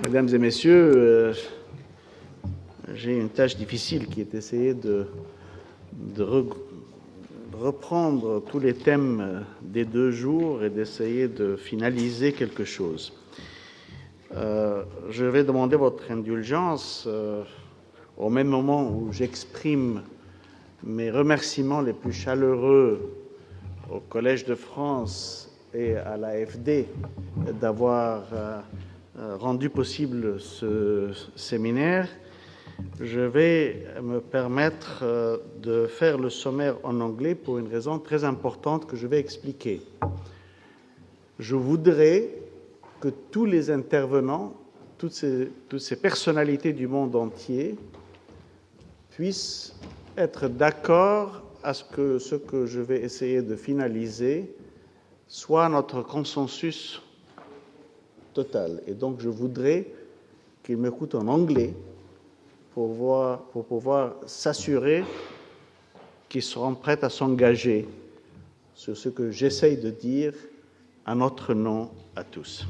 Mesdames et messieurs, j'ai une tâche difficile qui est d'essayer de reprendre tous les thèmes des 2 jours et d'essayer de finaliser quelque chose. Je vais demander votre indulgence au même moment où j'exprime mes remerciements les plus chaleureux au Collège de France et à l'AFD d'avoir rendu possible ce séminaire. Je vais me permettre de faire le sommaire en anglais pour une raison très importante que je vais expliquer. Je voudrais que tous les intervenants, toutes ces personnalités du monde entier puissent être d'accord à ce que je vais essayer de finaliser soit notre consensus total. Et donc, je voudrais qu'ils m'écoutent en anglais pour pouvoir s'assurer qu'ils seront prêts à s'engager sur ce que j'essaye de dire à notre nom à tous.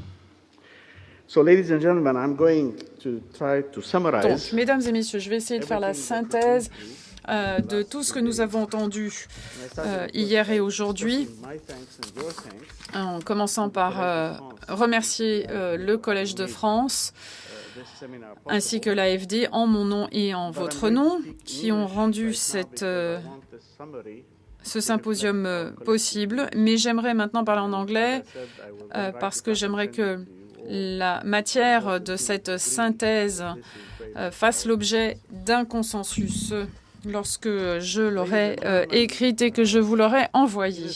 So, ladies and gentlemen, I'm going to try to summarize. Donc, mesdames et messieurs, je vais essayer de faire la synthèse de tout ce que nous avons entendu hier et aujourd'hui, en commençant par remercier le Collège de France, ainsi que l'AFD, en mon nom et en votre nom, qui ont rendu ce symposium possible. Mais j'aimerais maintenant parler en anglais, parce que j'aimerais que la matière de cette synthèse fasse l'objet d'un consensus lorsque je l'aurai écrite et que je vous l'aurai envoyée.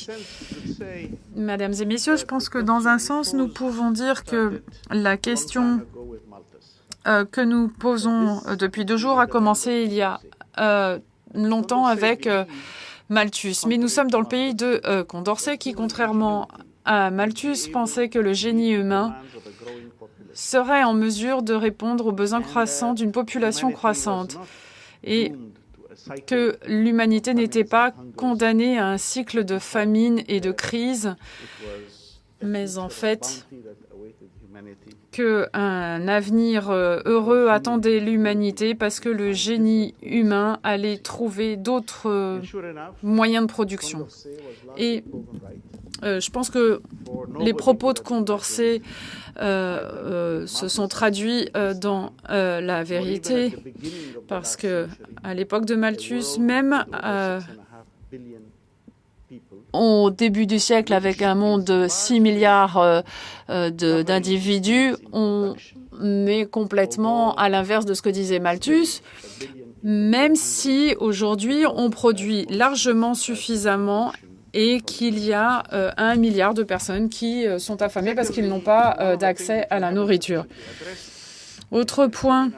Mesdames et messieurs, je pense que dans un sens, nous pouvons dire que la question que nous posons depuis 2 jours a commencé il y a longtemps avec Malthus. Mais nous sommes dans le pays de Condorcet qui, contrairement à Malthus, pensait que le génie humain serait en mesure de répondre aux besoins croissants d'une population croissante et que l'humanité n'était pas condamnée à un cycle de famine et de crise, mais en fait qu'un avenir heureux attendait l'humanité parce que le génie humain allait trouver d'autres moyens de production. Et je pense que les propos de Condorcet se sont traduits dans la vérité, parce que à l'époque de Malthus, même au début du siècle, avec un monde de 6 milliards d'individus, on est complètement à l'inverse de ce que disait Malthus, même si aujourd'hui on produit largement suffisamment et qu'il y a 1 milliard de personnes qui sont affamées parce qu'ils n'ont pas d'accès à la nourriture. Autre point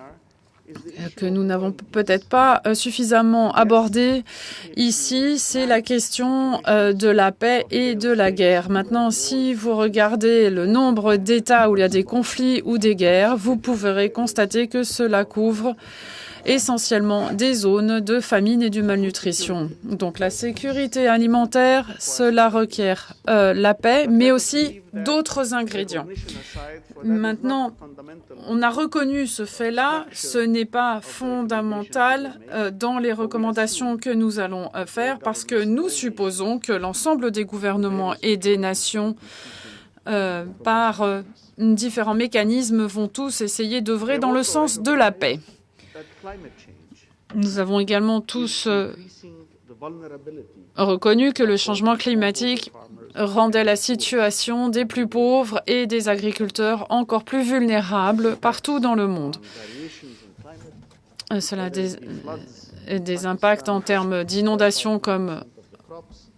que nous n'avons peut-être pas suffisamment abordé ici, c'est la question de la paix et de la guerre. Maintenant, si vous regardez le nombre d'États où il y a des conflits ou des guerres, vous pourrez constater que cela couvre essentiellement des zones de famine et de malnutrition. Donc la sécurité alimentaire, cela requiert la paix, mais aussi d'autres ingrédients. Maintenant, on a reconnu ce fait-là, ce n'est pas fondamental dans les recommandations que nous allons faire, parce que nous supposons que l'ensemble des gouvernements et des nations, par différents mécanismes, vont tous essayer d'œuvrer dans le sens de la paix. Nous avons également tous reconnu que le changement climatique rendait la situation des plus pauvres et des agriculteurs encore plus vulnérables partout dans le monde. Cela a des impacts en termes d'inondations comme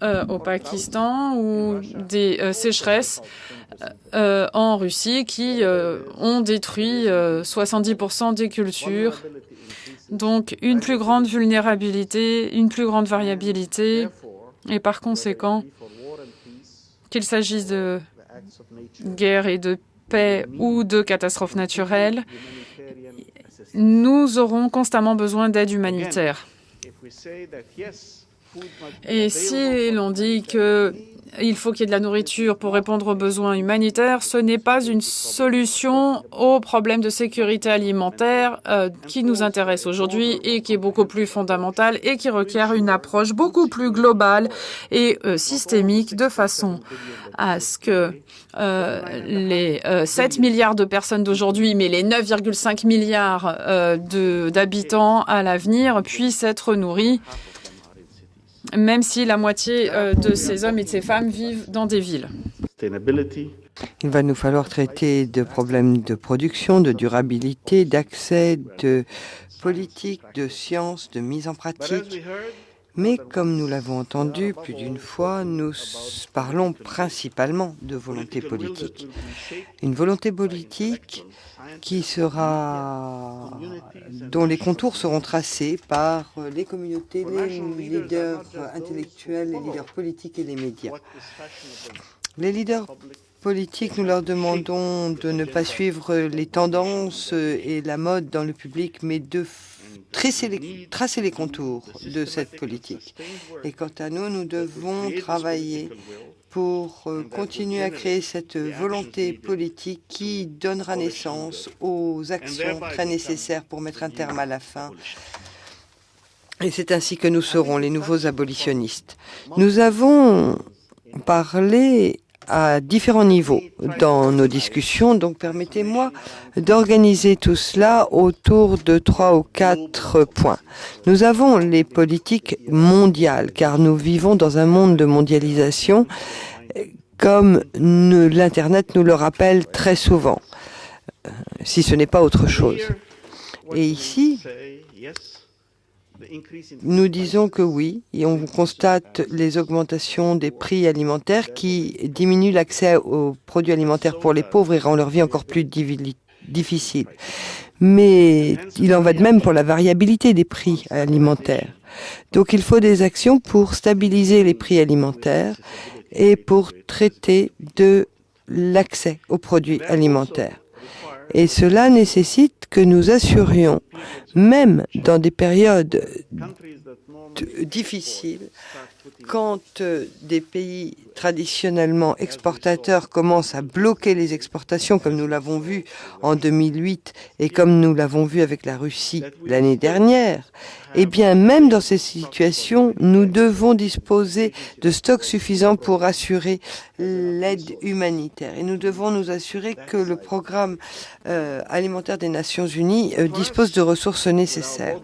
au Pakistan ou des sécheresses en Russie qui ont détruit 70% des cultures. Donc une plus grande vulnérabilité, une plus grande variabilité et par conséquent, qu'il s'agisse de guerre et de paix ou de catastrophes naturelles, nous aurons constamment besoin d'aide humanitaire. Et si l'on dit que il faut qu'il y ait de la nourriture pour répondre aux besoins humanitaires, ce n'est pas une solution au problème de sécurité alimentaire qui nous intéresse aujourd'hui et qui est beaucoup plus fondamental et qui requiert une approche beaucoup plus globale et systémique de façon à ce que les 7 milliards de personnes d'aujourd'hui, mais les 9,5 milliards d'habitants à l'avenir puissent être nourris, même si la moitié de ces hommes et de ces femmes vivent dans des villes. Il va nous falloir traiter de problèmes de production, de durabilité, d'accès, de politique, de science, de mise en pratique. Mais comme nous l'avons entendu plus d'une fois, nous parlons principalement de volonté politique. Une volonté politique dont les contours seront tracés par les communautés, les leaders intellectuels, les leaders politiques et les médias. Les leaders politiques, nous leur demandons de ne pas suivre les tendances et la mode dans le public, mais de tracer les contours de cette politique. Et quant à nous, nous devons travailler pour continuer à créer cette volonté politique qui donnera naissance aux actions très nécessaires pour mettre un terme à la faim. Et c'est ainsi que nous serons les nouveaux abolitionnistes. Nous avons parlé à différents niveaux dans nos discussions, donc permettez-moi d'organiser tout cela autour de 3 ou 4 points. Nous avons les politiques mondiales, car nous vivons dans un monde de mondialisation, comme l'Internet nous le rappelle très souvent, si ce n'est pas autre chose. Et ici, nous disons que oui, et on constate les augmentations des prix alimentaires qui diminuent l'accès aux produits alimentaires pour les pauvres et rend leur vie encore plus difficile. Mais il en va de même pour la variabilité des prix alimentaires. Donc il faut des actions pour stabiliser les prix alimentaires et pour traiter de l'accès aux produits alimentaires. Et cela nécessite que nous assurions, même dans des périodes difficiles, quand des pays traditionnellement exportateurs commencent à bloquer les exportations, comme nous l'avons vu en 2008 et comme nous l'avons vu avec la Russie l'année dernière, eh bien, même dans ces situations, nous devons disposer de stocks suffisants pour assurer l'aide humanitaire. Et nous devons nous assurer que le programme alimentaire des Nations Unies dispose de ressources nécessaires.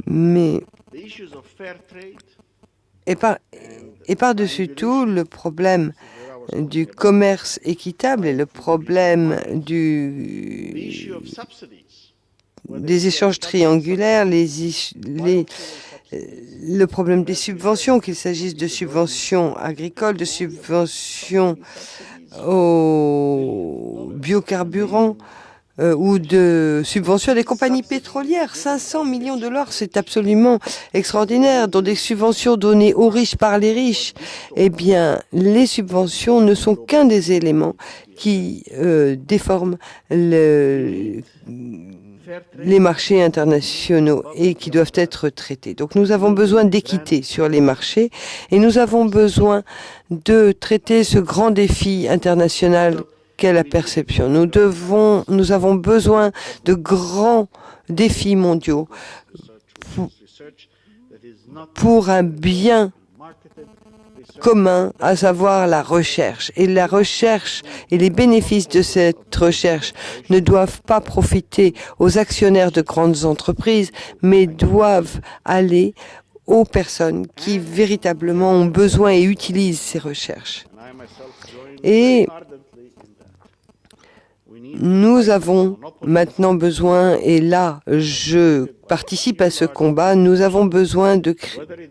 Mais et par-dessus tout, le problème du commerce équitable et le problème des échanges triangulaires, le problème des subventions, qu'il s'agisse de subventions agricoles, de subventions aux biocarburants, ou de subventions à des compagnies pétrolières. 500 millions de $, c'est absolument extraordinaire, dont des subventions données aux riches par les riches. Eh bien, les subventions ne sont qu'un des éléments qui déforment les marchés internationaux et qui doivent être traités. Donc nous avons besoin d'équité sur les marchés et nous avons besoin de traiter ce grand défi international qu'est la perception. Nous avons besoin de grands défis mondiaux pour un bien commun, à savoir la recherche. Et la recherche et les bénéfices de cette recherche ne doivent pas profiter aux actionnaires de grandes entreprises, mais doivent aller aux personnes qui véritablement ont besoin et utilisent ces recherches. Et nous avons maintenant besoin, et là je participe à ce combat, nous avons besoin de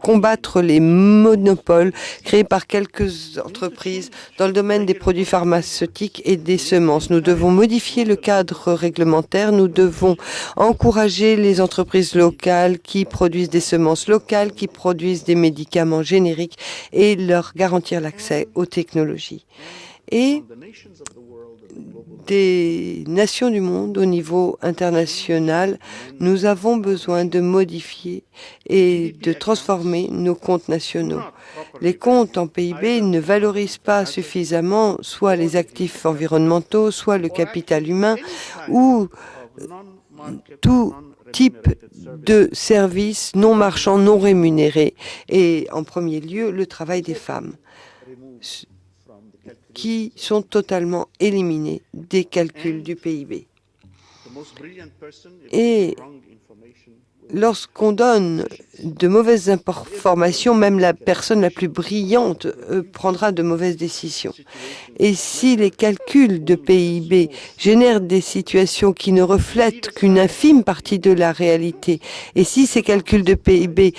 combattre les monopoles créés par quelques entreprises dans le domaine des produits pharmaceutiques et des semences. Nous devons modifier le cadre réglementaire, nous devons encourager les entreprises locales qui produisent des semences locales, qui produisent des médicaments génériques et leur garantir l'accès aux technologies. Et des nations du monde au niveau international, nous avons besoin de modifier et de transformer nos comptes nationaux. Les comptes en PIB ne valorisent pas suffisamment soit les actifs environnementaux, soit le capital humain ou tout type de services non marchands, non rémunérés, et en premier lieu le travail des femmes, qui sont totalement éliminés des calculs du PIB. Et lorsqu'on donne de mauvaises informations, même la personne la plus brillante prendra de mauvaises décisions. Et si les calculs de PIB génèrent des situations qui ne reflètent qu'une infime partie de la réalité, et si ces calculs de PIB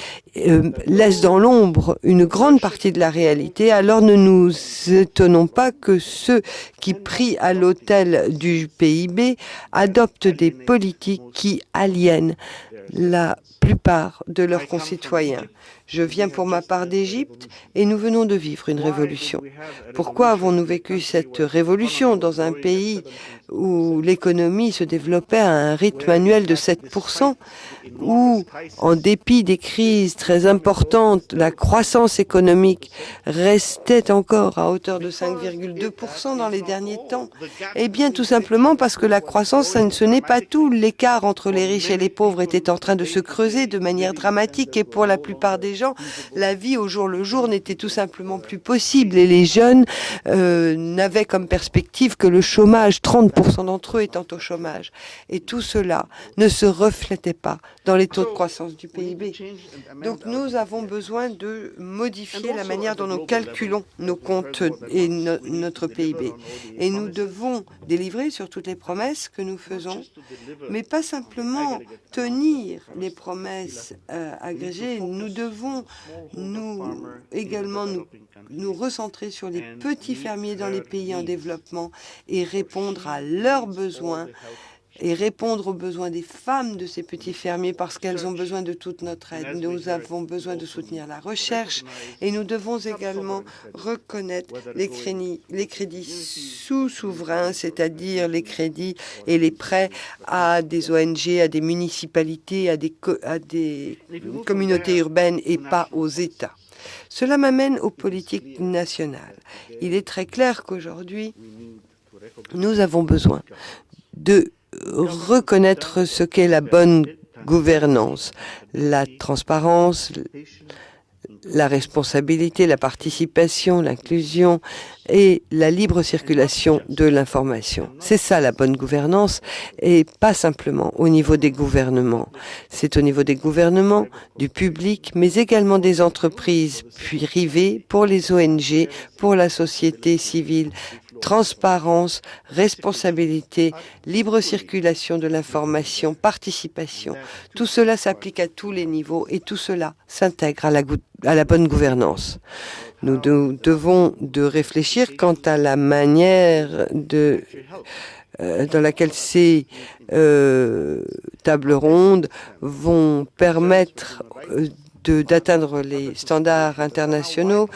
laissent dans l'ombre une grande partie de la réalité, alors ne nous étonnons pas que ceux qui prient à l'autel du PIB adoptent des politiques qui aliènent la plupart de leurs concitoyens. Je viens pour ma part d'Égypte et nous venons de vivre une révolution. Pourquoi avons-nous vécu cette révolution dans un pays où l'économie se développait à un rythme annuel de 7%, où, en dépit des crises très importantes, la croissance économique restait encore à hauteur de 5,2% dans les derniers temps? Eh bien, tout simplement parce que la croissance, ce n'est pas tout. L'écart entre les riches et les pauvres était en train de se creuser de manière dramatique et pour la plupart des gens, la vie au jour le jour n'était tout simplement plus possible et les jeunes n'avaient comme perspective que le chômage, 30% d'entre eux étant au chômage. Et tout cela ne se reflétait pas dans les taux de croissance du PIB. Donc nous avons besoin de modifier la manière dont nous calculons nos comptes et notre PIB. Et nous devons délivrer sur toutes les promesses que nous faisons, mais pas simplement tenir les promesses agrégées. Nous devons également nous recentrer sur les petits fermiers dans les pays en développement et répondre à leurs besoins et répondre aux besoins des femmes de ces petits fermiers parce qu'elles ont besoin de toute notre aide. Nous avons besoin de soutenir la recherche et nous devons également reconnaître les crédits sous-souverains, c'est-à-dire les crédits et les prêts à des ONG, à des municipalités, à des communautés urbaines et pas aux États. Cela m'amène aux politiques nationales. Il est très clair qu'aujourd'hui, nous avons besoin de reconnaître ce qu'est la bonne gouvernance, la transparence, la responsabilité, la participation, l'inclusion et la libre circulation de l'information. C'est ça la bonne gouvernance et pas simplement au niveau des gouvernements. C'est au niveau des gouvernements, du public, mais également des entreprises privées, pour les ONG, pour la société civile. Transparence, responsabilité, libre circulation de l'information, participation. Tout cela s'applique à tous les niveaux et tout cela s'intègre à la bonne gouvernance. Nous devons de réfléchir quant à la manière dans laquelle ces tables rondes vont permettre d'atteindre les standards internationaux,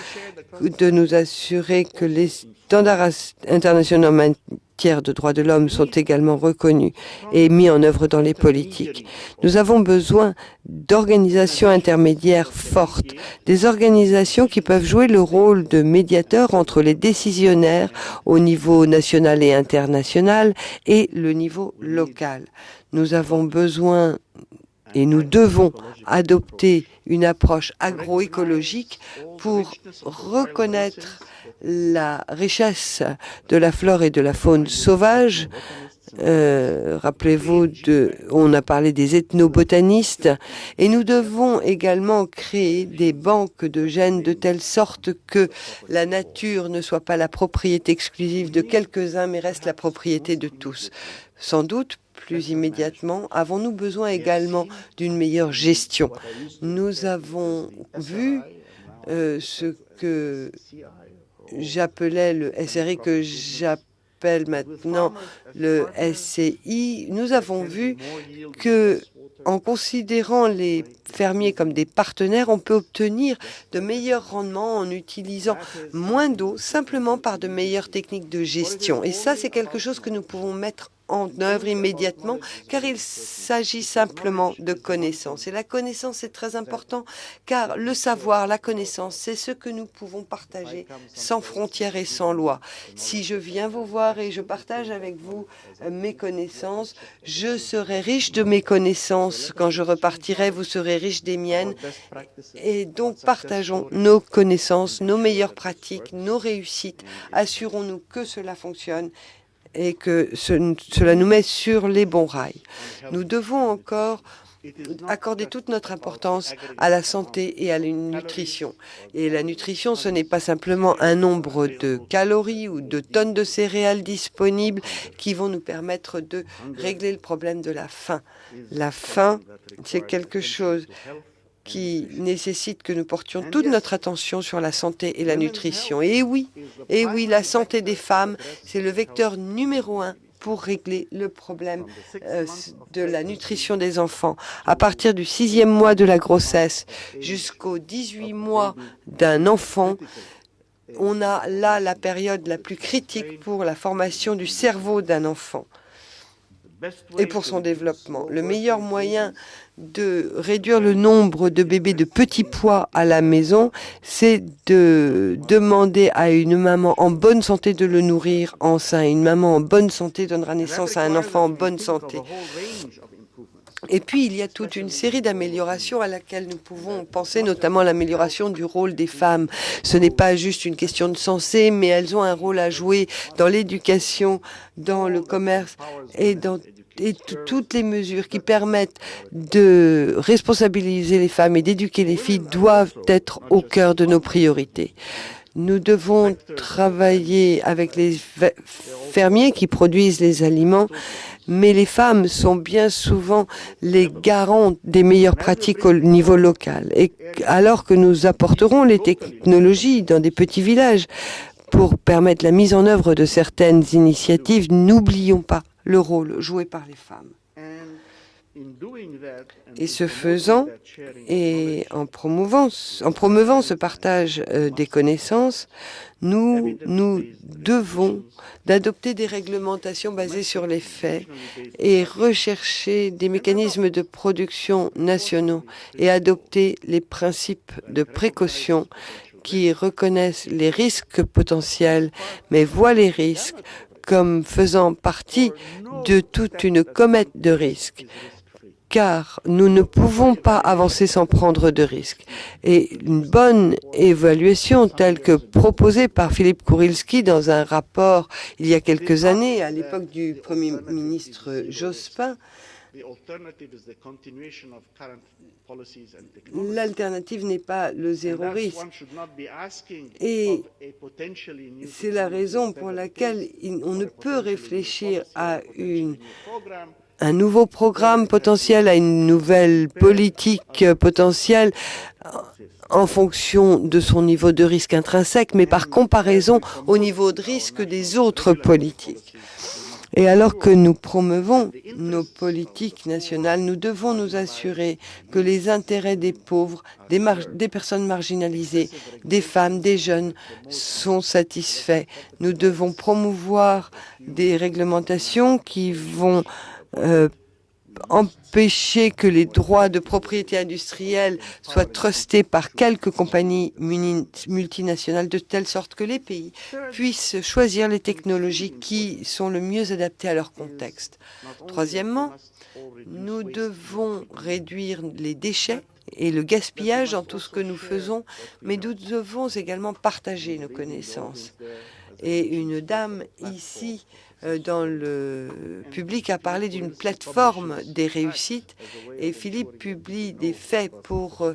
de nous assurer que les standards internationaux en matière de droits de l'homme sont également reconnus et mis en œuvre dans les politiques. Nous avons besoin d'organisations intermédiaires fortes, des organisations qui peuvent jouer le rôle de médiateurs entre les décisionnaires au niveau national et international et le niveau local. Nous avons besoin et nous devons adopter une approche agroécologique pour reconnaître la richesse de la flore et de la faune sauvage. Rappelez-vous, on a parlé des ethnobotanistes et nous devons également créer des banques de gènes de telle sorte que la nature ne soit pas la propriété exclusive de quelques-uns mais reste la propriété de tous. Sans doute, plus immédiatement, avons-nous besoin également d'une meilleure gestion. Nous avons vu ce que j'appelais le SRI, que s'appelle maintenant le SCI, nous avons vu que, en considérant les fermiers comme des partenaires, on peut obtenir de meilleurs rendements en utilisant moins d'eau, simplement par de meilleures techniques de gestion. Et ça, c'est quelque chose que nous pouvons mettre en œuvre immédiatement, car il s'agit simplement de connaissances. Et la connaissance est très important, car le savoir, la connaissance, c'est ce que nous pouvons partager sans frontières et sans loi. Si je viens vous voir et je partage avec vous mes connaissances, je serai riche de mes connaissances. Quand je repartirai, vous serez riche des miennes. Et donc, partageons nos connaissances, nos meilleures pratiques, nos réussites. Assurons-nous que cela fonctionne et que cela nous met sur les bons rails. Nous devons encore accorder toute notre importance à la santé et à la nutrition. Et la nutrition, ce n'est pas simplement un nombre de calories ou de tonnes de céréales disponibles qui vont nous permettre de régler le problème de la faim. La faim, c'est quelque chose qui nécessite que nous portions toute notre attention sur la santé et la nutrition. Et oui, la santé des femmes, c'est le vecteur numéro 1 pour régler le problème de la nutrition des enfants. À partir du 6e mois de la grossesse jusqu'aux 18 mois d'un enfant, on a là la période la plus critique pour la formation du cerveau d'un enfant et pour son développement. Le meilleur moyen de réduire le nombre de bébés de petit poids à la maison, c'est de demander à une maman en bonne santé de le nourrir en sein. Une maman en bonne santé donnera naissance à un enfant en bonne santé. Et puis, il y a toute une série d'améliorations à laquelle nous pouvons penser, notamment l'amélioration du rôle des femmes. Ce n'est pas juste une question de santé, mais elles ont un rôle à jouer dans l'éducation, dans le commerce et toutes les mesures qui permettent de responsabiliser les femmes et d'éduquer les filles doivent être au cœur de nos priorités. Nous devons travailler avec les fermiers qui produisent les aliments, mais les femmes sont bien souvent les garants des meilleures pratiques au niveau local. Et alors que nous apporterons les technologies dans des petits villages pour permettre la mise en œuvre de certaines initiatives, n'oublions pas le rôle joué par les femmes. Et ce faisant, et en promouvant ce partage des connaissances, nous devons d'adopter des réglementations basées sur les faits et rechercher des mécanismes de production nationaux et adopter les principes de précaution qui reconnaissent les risques potentiels, mais voient les risques comme faisant partie de toute une comète de risques. Car nous ne pouvons pas avancer sans prendre de risques. Et une bonne évaluation telle que proposée par Philippe Kurilski dans un rapport il y a quelques années, à l'époque du Premier ministre Jospin, l'alternative n'est pas le zéro risque. Et c'est la raison pour laquelle on ne peut réfléchir à un nouveau programme potentiel, à une nouvelle politique potentielle en fonction de son niveau de risque intrinsèque, mais par comparaison au niveau de risque des autres politiques. Et alors que nous promeuvons nos politiques nationales, nous devons nous assurer que les intérêts des pauvres, des personnes marginalisées, des femmes, des jeunes sont satisfaits. Nous devons promouvoir des réglementations qui vont empêcher que les droits de propriété industrielle soient trustés par quelques compagnies multinationales de telle sorte que les pays puissent choisir les technologies qui sont le mieux adaptées à leur contexte. Troisièmement, nous devons réduire les déchets et le gaspillage dans tout ce que nous faisons, mais nous devons également partager nos connaissances. Et une dame ici dans le public a parlé d'une plateforme des réussites et Philippe publie des faits pour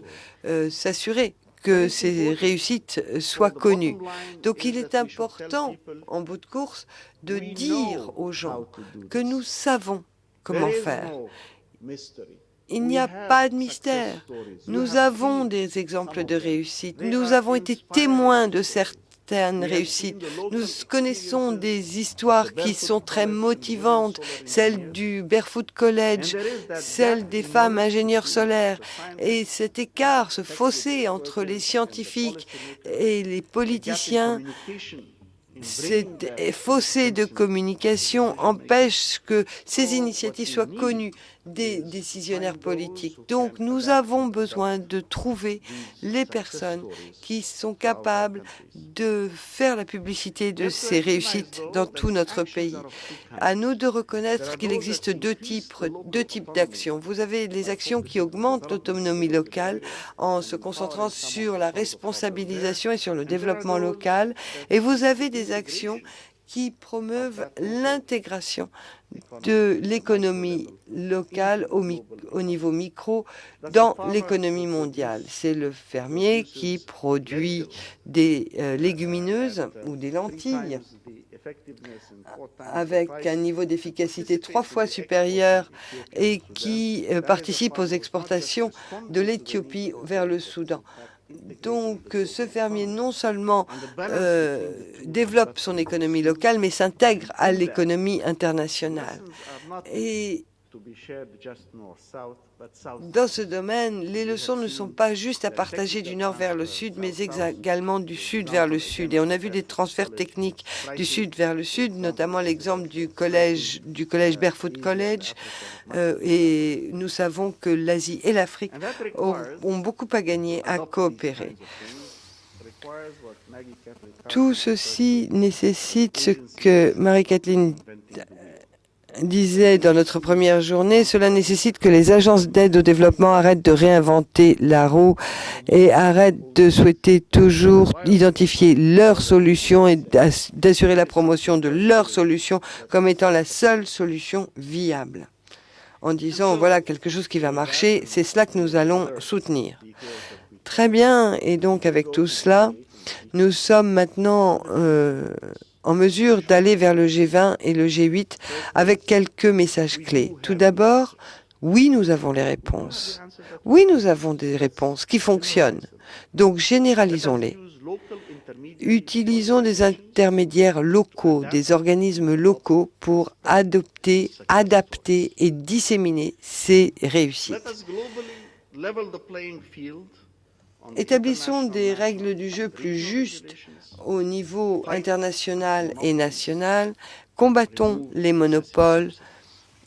s'assurer que ces réussites soient connues. Donc il est important, en bout de course, de dire aux gens que nous savons comment faire. Il n'y a pas de mystère. Nous avons des exemples de réussite. Nous avons été témoins de certains certaines réussites. Nous connaissons des histoires qui sont très motivantes, celle du Barefoot College, celle des femmes ingénieurs solaires. Et cet écart, ce fossé entre les scientifiques et les politiciens, cet fossé de communication empêche que ces initiatives soient connues des décisionnaires politiques. Donc, nous avons besoin de trouver les personnes qui sont capables de faire la publicité de ces réussites dans tout notre pays. À nous de reconnaître qu'il existe deux types d'actions. Vous avez les actions qui augmentent l'autonomie locale en se concentrant sur la responsabilisation et sur le développement local, et vous avez des actions qui promeuvent l'intégration de l'économie locale au niveau micro dans l'économie mondiale. C'est le fermier qui produit des légumineuses ou des lentilles avec un niveau d'efficacité 3 fois supérieur et qui participe aux exportations de l'Éthiopie vers le Soudan. Donc, ce fermier non seulement développe son économie locale, mais s'intègre à l'économie internationale. Et dans ce domaine, les leçons ne sont pas juste à partager du nord vers le sud, mais également du sud vers le sud. Et on a vu des transferts techniques du sud vers le sud, notamment l'exemple du collège Barefoot College. Et nous savons que l'Asie et l'Afrique ont beaucoup à gagner à coopérer. Tout ceci nécessite ce que Marie-Kathleen disait dans notre première journée, cela nécessite que les agences d'aide au développement arrêtent de réinventer la roue et arrêtent de souhaiter toujours identifier leurs solutions et d'assurer la promotion de leurs solutions comme étant la seule solution viable. En disant, voilà quelque chose qui va marcher, c'est cela que nous allons soutenir. Très bien, et donc avec tout cela, nous sommes maintenant en mesure d'aller vers le G20 et le G8 avec quelques messages clés. Tout d'abord, oui, nous avons les réponses. Oui, nous avons des réponses qui fonctionnent. Donc, généralisons-les. Utilisons des intermédiaires locaux, des organismes locaux pour adapter et disséminer ces réussites. Établissons des règles du jeu plus justes au niveau international et national, combattons les monopoles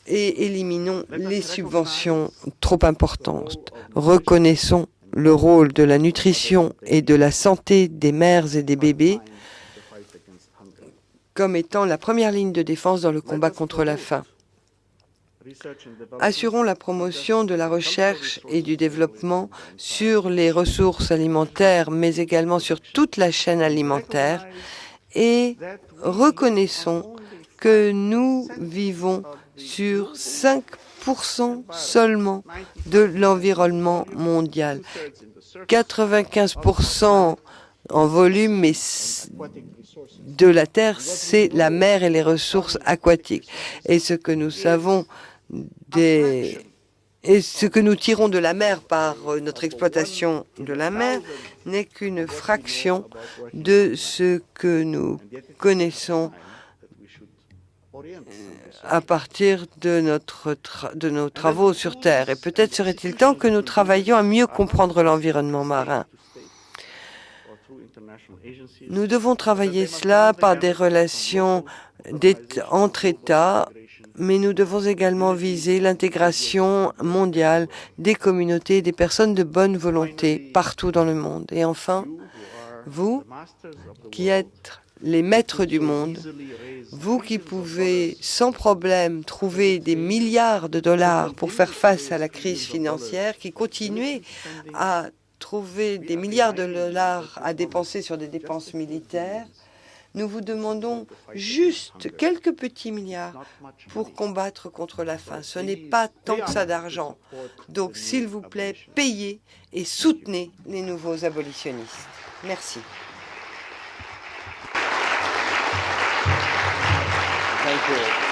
et éliminons les subventions trop importantes. Reconnaissons le rôle de la nutrition et de la santé des mères et des bébés comme étant la première ligne de défense dans le combat contre la faim. Assurons la promotion de la recherche et du développement sur les ressources alimentaires, mais également sur toute la chaîne alimentaire, et reconnaissons que nous vivons sur 5% seulement de l'environnement mondial. 95% en volume, mais de la terre, c'est la mer et les ressources aquatiques. Et ce que nous savons et ce que nous tirons de la mer par notre exploitation de la mer n'est qu'une fraction de ce que nous connaissons à partir de nos travaux sur Terre. Et peut-être serait-il temps que nous travaillions à mieux comprendre l'environnement marin. Nous devons travailler cela par des relations entre États, mais nous devons également viser l'intégration mondiale des communautés et des personnes de bonne volonté partout dans le monde. Et enfin, vous qui êtes les maîtres du monde, vous qui pouvez sans problème trouver des milliards de dollars pour faire face à la crise financière, qui continuez à trouver des milliards de dollars à dépenser sur des dépenses militaires, nous vous demandons juste quelques petits milliards pour combattre contre la faim. Ce n'est pas tant que ça d'argent. Donc, s'il vous plaît, payez et soutenez les nouveaux abolitionnistes. Merci. Thank you.